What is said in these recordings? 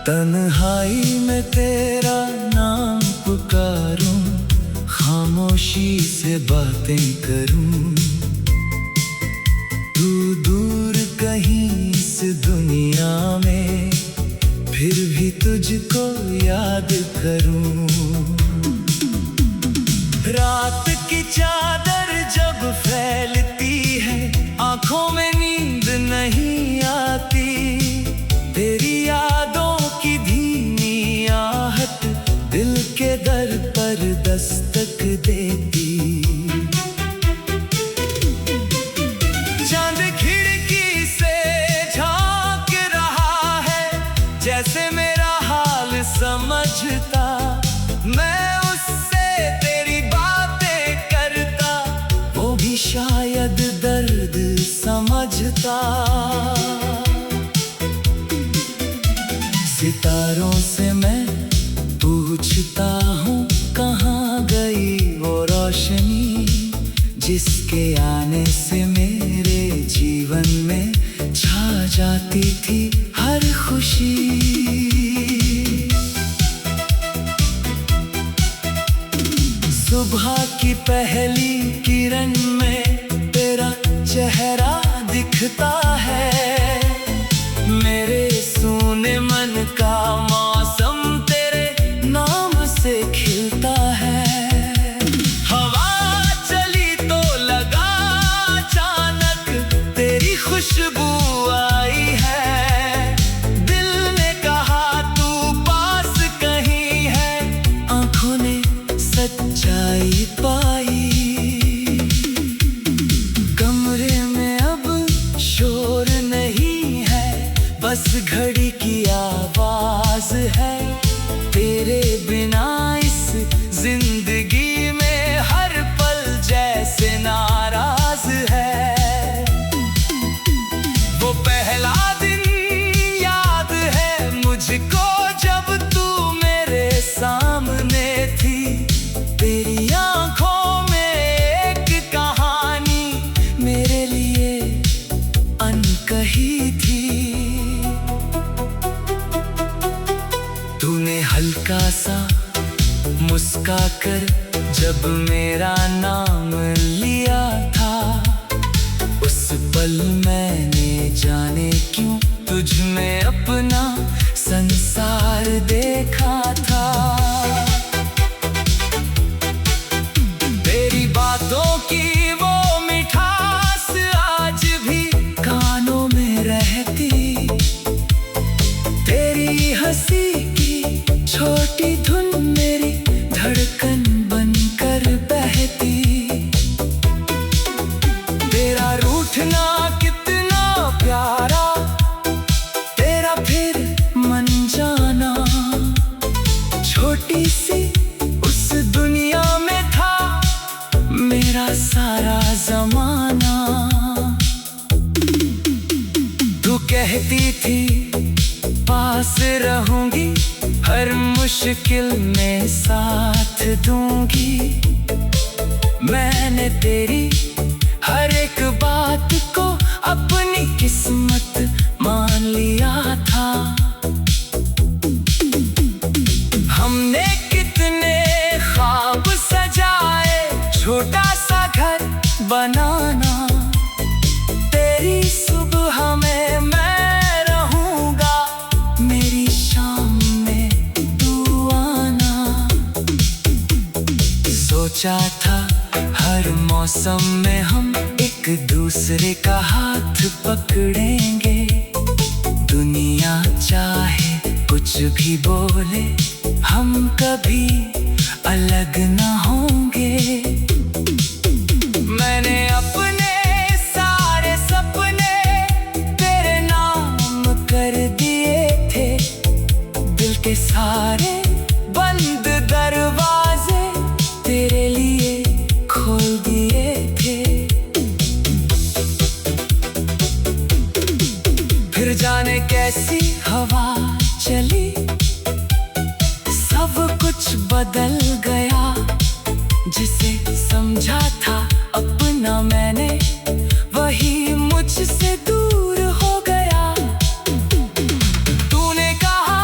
तन्हाई में तेरा नाम पुकारूं, खामोशी से बातें करूं। तू दूर कहीं इस दुनिया में, फिर भी तुझको याद करूं। रात की चादर जब फैलती है, आंखों में नींद नहीं आती। तेरी यादों की धीमी आहट दिल के दर पर दस्तक देती। चांद खिड़की से झांक रहा है, जैसे मेरा हाल समझता। मैं उससे तेरी बातें करता, वो भी शायद दर्द समझता। सितारों से मैं पूछता हूँ, कहाँ गई वो रोशनी, जिसके आने से मेरे जीवन में छा जाती थी हर खुशी। सुबह की पहली किरण में तेरा चेहरा दिखता है। मेरे सूने मन का मौसम तेरे नाम से खिलता है। हवा चली तो लगा अचानक तेरी खुशबू आई है। दिल ने कहा तू पास कहीं है, आंखों ने सच्चाई पाई। कमरे में अब शोर नहीं है, बस घड़ी की आवाज है। तेरे बिना इस जिंदगी में हर पल जैसे नाराज है। वो पहला दिन याद है मुझको, जब तू मेरे सामने थी। तेरी आंखों में एक कहानी मेरे लिए अनकही थी। तूने हल्का सा मुस्का कर जब मेरा नाम लिया था, उस पल मैंने जाने क्यों तुझ में अपना संसार देखा था। तेरी बातों की वो मिठास आज भी कानों में रहती। तेरी हंसी की छोटी धुन मेरी धड़कन बनकर बहती। तेरा रूठना कितना प्यारा, तेरा फिर मन जाना। छोटी सी उस दुनिया में था मेरा सारा जमाना। तू कहती थी पास रहूंगी, हर मुश्किल में साथ दूंगी। मैंने तेरी हर एक बात को अपनी किस्मत मान लिया था। हमने कितने ख्वाब सजाए, छोटा सा घर बनाना। तेरी सुबह में मैं रहूंगा, मेरी शाम में तू आना। सोचा था हर मौसम में हम एक दूसरे का हाथ पकड़ेंगे। दुनिया चाहे कुछ भी बोले, हम कभी अलग ना होंगे। मैंने अपने सारे सपने तेरे नाम कर दिए थे। दिल के सारे बंद दरवाजे तेरे लिए खोल दिए थे। फिर जाने कैसी हवा चली, सब कुछ बदल गया। जिसे समझा था अपना मैंने, वही मुझसे दूर हो गया। तूने कहा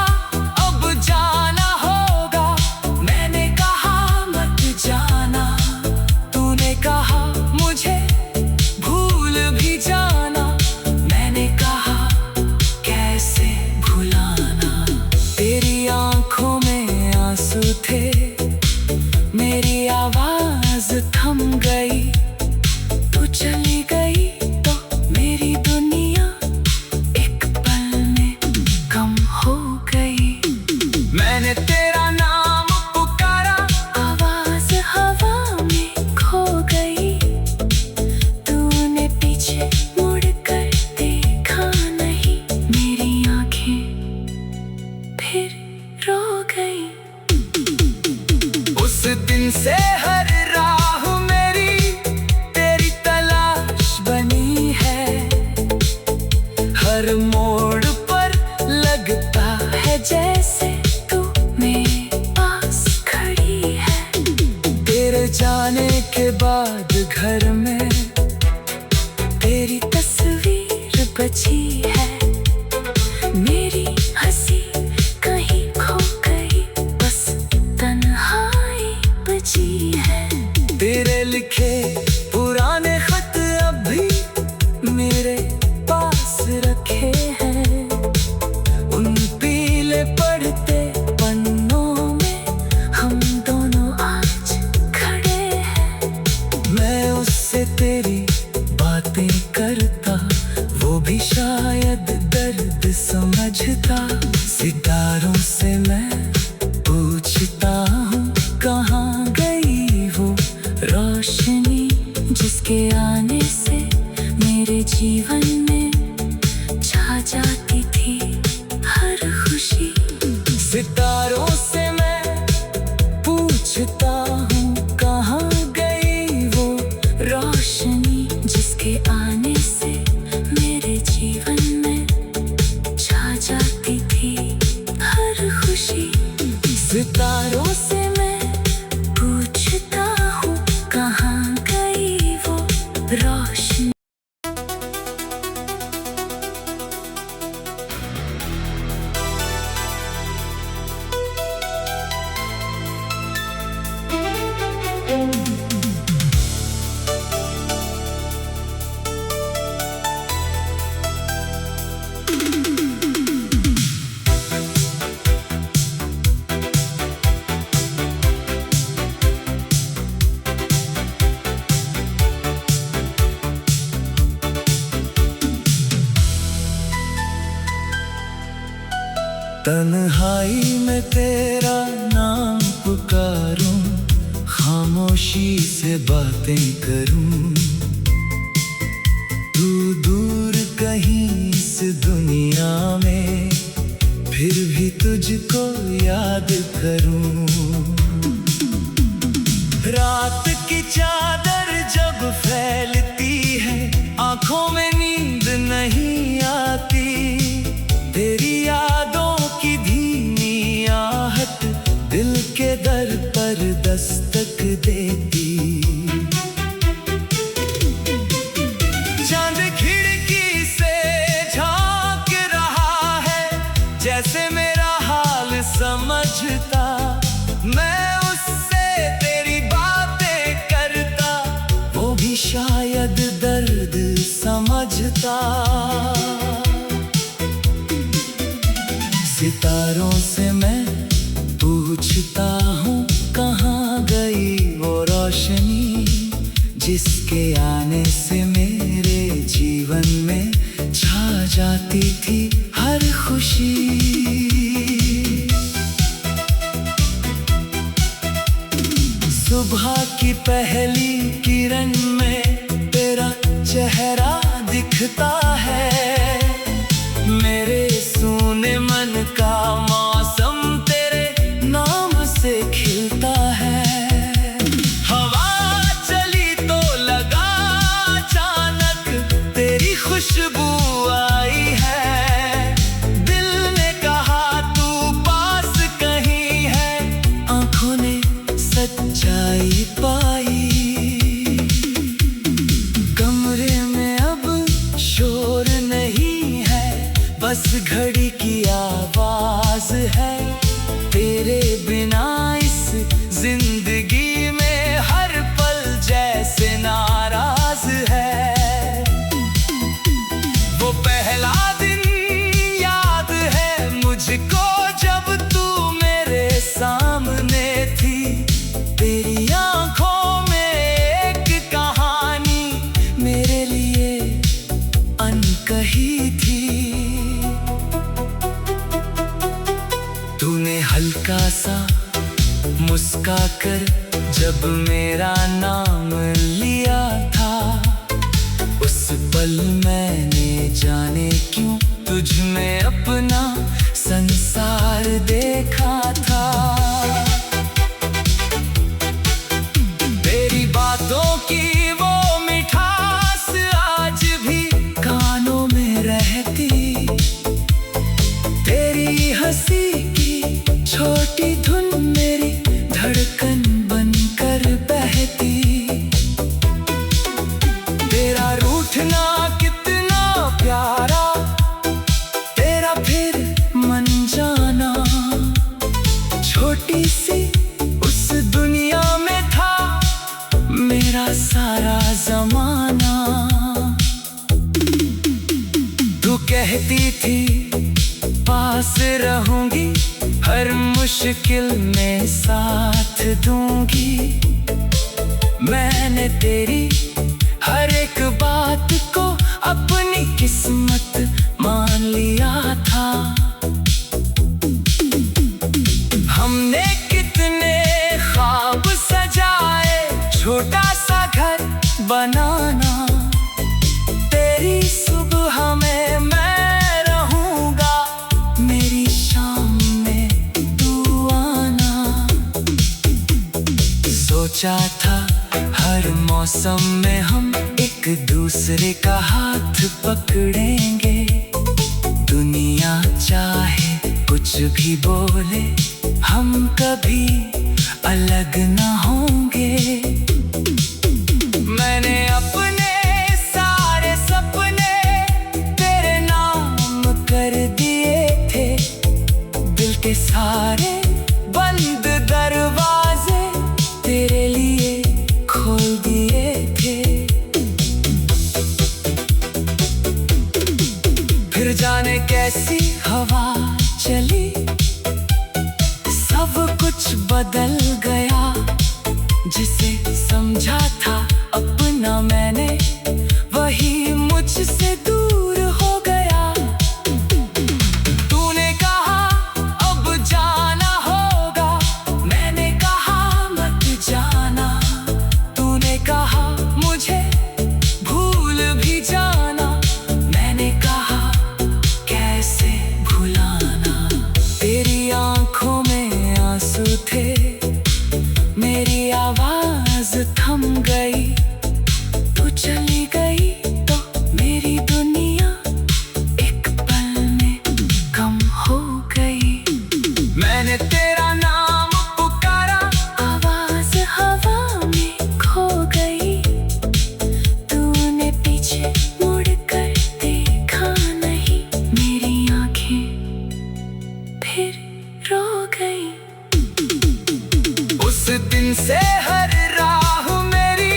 तेरी तस्वीर बची है, मेरी हंसी कहीं खो गई, बस तन्हाई बची है। तेरे लिखे पुराने खत अभी मेरे पास रखे हैं, उन पीले पढ़ते पन्नों में हम दोनों आज खड़े हैं। मैं उससे तेरी बातें करता, वो भी शायद दर्द समझता। सितारों से मैं पूछता हूँ, कहाँ गई वो रोशनी जिसके आने से मेरे जीवन में छा जाती थी हर खुशी। सितारों से मैं पूछता हूँ, कहाँ गई वो रोशनी जिसके आने से मेरे जीवन में छा जाती थी हर खुशी। सितारों से मैं पूछता हूँ, कहाँ गई वो रोशनी। तन्हाई में तेरा नाम पुकारूं, खामोशी से बातें करूं। तू दूर कहीं इस दुनिया में, फिर भी तुझको याद करूं। रात की चादर जब फैलती है, आंखों में नींद नहीं आती। तेरी यादों की धीमी आहट दिल के दर पर दस्तक देती। चांद खिड़की से झांक रहा है, जैसे मेरा हाल समझता। मैं उससे तेरी बातें करता, वो भी शायद दर्द समझता। सितारों से मैं पूछता हूँ, कहाँ गई वो रोशनी जिसके आने से मेरे जीवन में छा जाती थी हर खुशी। सुबह की पहली किरण में तेरा चेहरा दिखता है, मेरे सूने मन का मौसम तेरे नाम से खिलता है। हवा चली तो लगा अचानक तेरी खुशबू आई है। दिल ने कहा तू पास कहीं है, आंखों ने सच्चाई पाई। कमरे में अब शोर नहीं है, बस घड़ी की आवाज है। तेरे बिना इस जिंदगी में हर पल जैसे नाराज है। वो पहला दिन याद है मुझको, जब तू मेरे सामने थी। तेरी आंखों में एक कहानी मेरे लिए अनकही थी। तूने हल्का सा मुस्का कर जब मेरा नाम लिया था, उस पल मैंने जाने क्यों तुझ में अपना संसार देखा था। तेरी बातों की वो मिठास आज भी कानों में रहती। तेरी हंसी की छोटी धुन मेरी धड़कन बनकर बहती। तेरा रूठना तू कहती थी पास रहूंगी, हर मुश्किल में साथ दूंगी। मैंने तेरी हर एक बात को अपनी किस्मत मान लिया था। हमने कितने ख्वाब सजाए, छोटा सा घर बनाना। तेरी सुबह में मैं रहूंगा, मेरी शाम में तू आना। सोचा था हर मौसम में हम एक दूसरे का हाथ पकड़ेंगे। दुनिया चाहे कुछ भी बोले, हम कभी अलग ना होंगे। मैंने अपने सारे सपने तेरे नाम कर दिए थे। दिल के सारे बंद दरवाजे तेरे लिए खोल दिए थे। फिर जाने कैसी हवा चली, सब कुछ बदल गया। जिसे समझा था अपना मैंने, वही मुझसे दूर हो गया। तूने कहा अब जाना होगा, मैंने कहा मत जाना। तूने कहा मुझे भूल भी जाना, मैंने कहा कैसे भुलाना। तेरी आंखों में आंसू थे, मेरी आवाज थम गई। तू चली गई तो मेरी दुनिया एक पल में कम हो गई। मैंने तेरा नाम पुकारा, आवाज हवा में खो गई। तूने पीछे मुड़ कर देखा नहीं, मेरी आंखें फिर रो गई। उस दिन से हर राह मेरी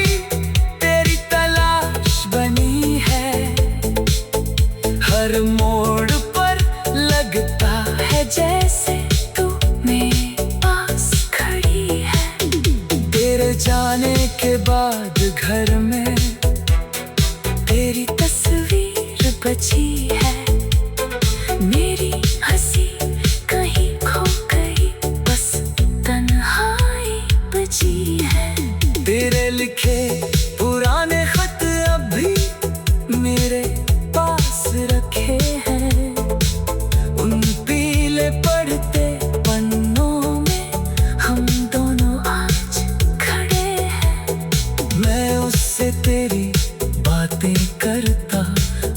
तेरी तलाश बनी है। हर मोड़ पर लगता है जैसे तू मेरे पास खड़ी है। तेरे जाने के बाद घर में तेरी तस्वीर बची है। मेरी हंसी कहीं खो गई, बस तन्हाई बची है। तेरे लिखे पुराने खत अभी मेरे पास रखे हैं। उन पीले पढ़ते पन्नों में हम दोनों आज खड़े हैं। मैं उससे तेरी बातें करता,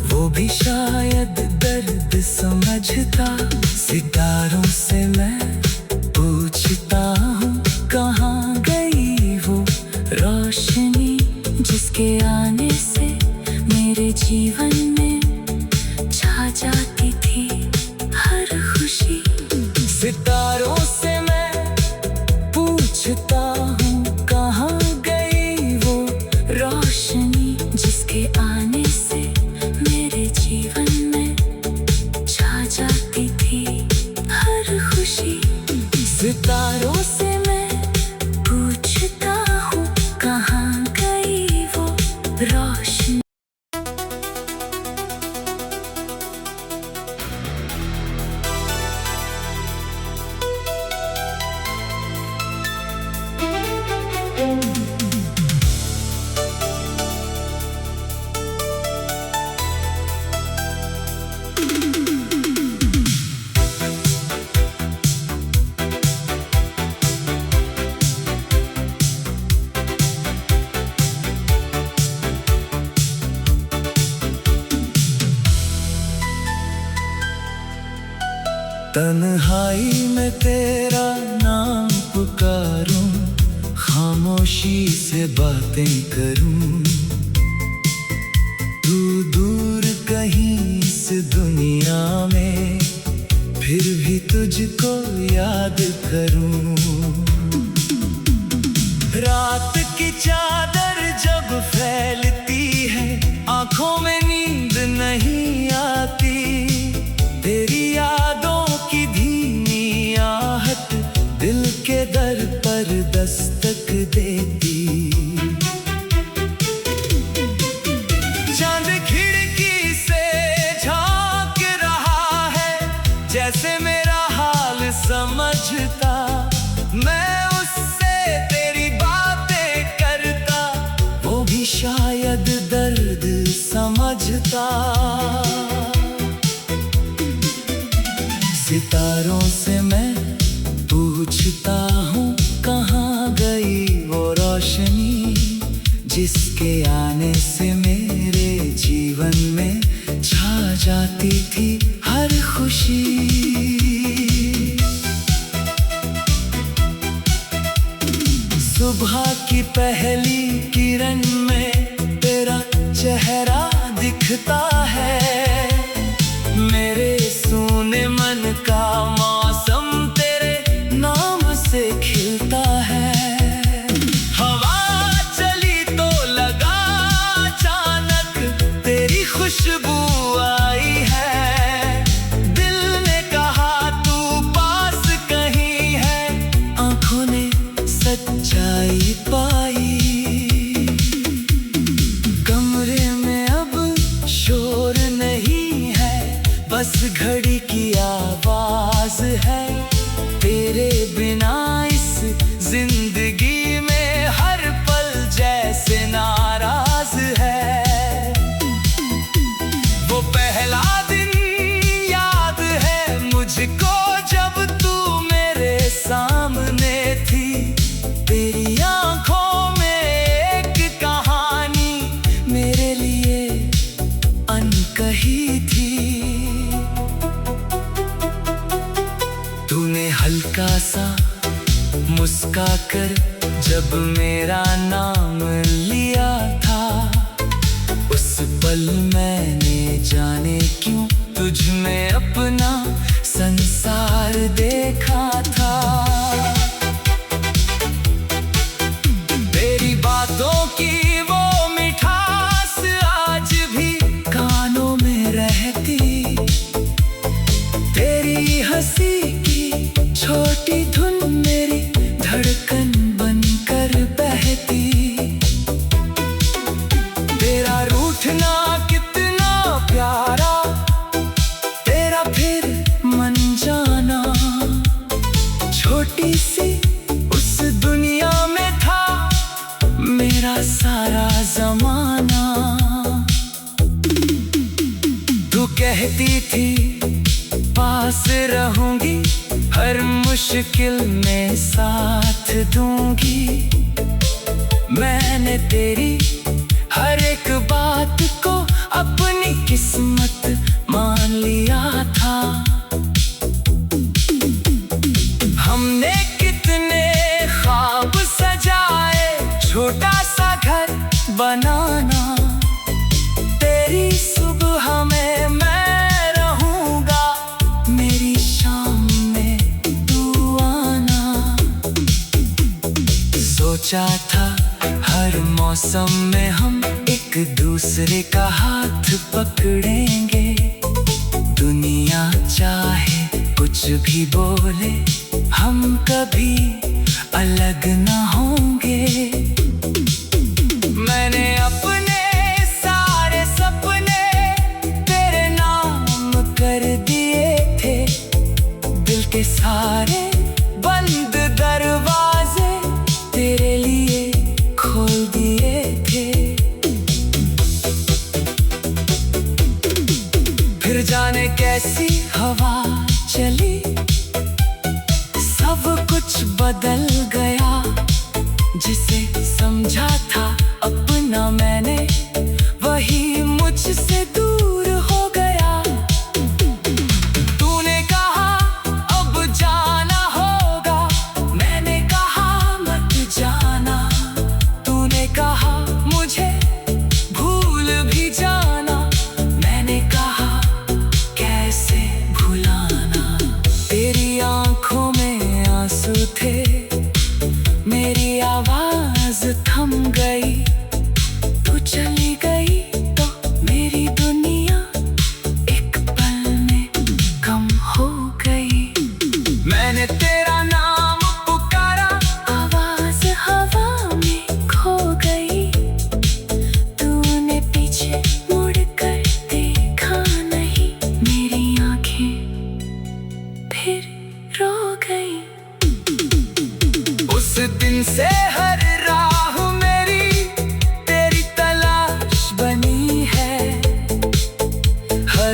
वो भी शायद दर्द समझता। सितारों से मैं पूछता हूँ, कहाँ गई वो रोशनी जिसके आने से मेरे जीवन में छा जाती थी हर खुशी। सितारों से मैं पूछता हूँ, कहाँ गई वो रोशनी जिसके आने से मेरे जीवन में छा जाती थी हर खुशी। सितारों से मैं पूछता हूँ, कहाँ गई वो रोशनी। तन्हाई में तेरा नाम पुकारूं, खामोशी से बातें करूं। तू दूर कहीं इस दुनिया में, फिर भी तुझको याद करूं। रात की चादर जब फैलती है, आंखों में नींद नहीं आती। लगता। सितारों से मैं पूछता हूँ कहाँ गई वो रोशनी, जिसके आने से मेरे जीवन में छा जाती थी हर खुशी। सुबह की पहली किरण में तेरा चेहरा दिखता है, मेरे सूने मन का मौसम तेरे नाम से खिलता है। हवा चली तो लगा अचानक तेरी खुशबू आई है, दिल ने कहा तू पास कहीं है, आंखों ने सच्चाई पाई। कमरे में अब शोर नहीं है, बस घड़ी की आवाज है, तेरे बिना इस जिंदगी में हर पल जैसे नाराज है। वो पहला दिन याद है मुझको जब तू मेरे सामने थी, तेरी आंखों में एक कहानी मेरे लिए अनकही थी। तूने हल्का सा मुस्का कर जब मेरा नाम लिया था, उस पल मैंने जाने क्यों तुझ में अपना संसार देखा था। तेरी बातों की वो मिठास आज भी कानों में रहती, तेरी हंसी की छोटी धुन मेरी धड़कन बनकर बहती। तेरा रूठना कितना प्यारा, तेरा फिर मन जाना, छोटी सी उस दुनिया में था मेरा सारा जमाना। तू कहती थी पास रहूंगी, हर मुश्किल में साथ दूंगी, मैंने तेरी हर एक बात को अपनी किस्मत मान लिया था। हमने कितने ख्वाब सजाए, छोटा सा घर बनाना, तेरी सुबह में मैं रहूंगा, मेरी शाम में तू आना। सोचा था हर मौसम में हम एक दूसरे का हाथ पकड़ेंगे, दुनिया चाहे कुछ भी बोले हम कभी अलग ना होंगे। मैंने अपने सारे सपने तेरे नाम कर दिए थे, दिल के सारे बंद दरवाजे तेरे लिए खोल दिए थे। फिर जाने कैसी हवा चली, सब कुछ बदल गया, जिसे समझा था अपना मैंने वही मुझसे दूर हो गया। तूने कहा अब जाना होगा, मैंने कहा मत जाना, तूने कहा मुझे भूल भी जाना, मैंने कहा कैसे भुलाना। तेरी आंखों में आंसू थे,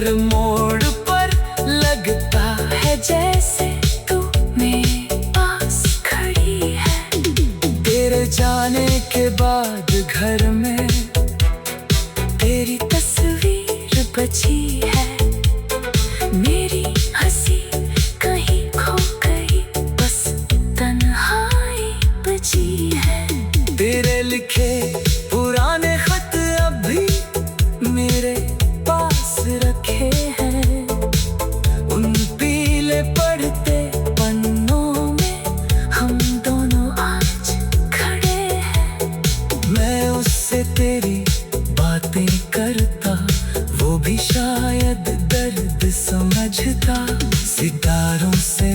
हर मोड़ पर लगता है जैसे तू मेरे पास खड़ी है। तेरे जाने के बाद घर में तेरी तस्वीर बची है। मेरी हंसी कहीं खो गई, बस तन्हाई बची है। तेरे लिखे पुराने खत अभी मेरे पास रखे हैं। उन पीले पढ़ते पन्नों में हम दोनों आज खड़े हैं। मैं उससे तेरी बातें करता, वो भी शायद दर्द समझता। सितारों से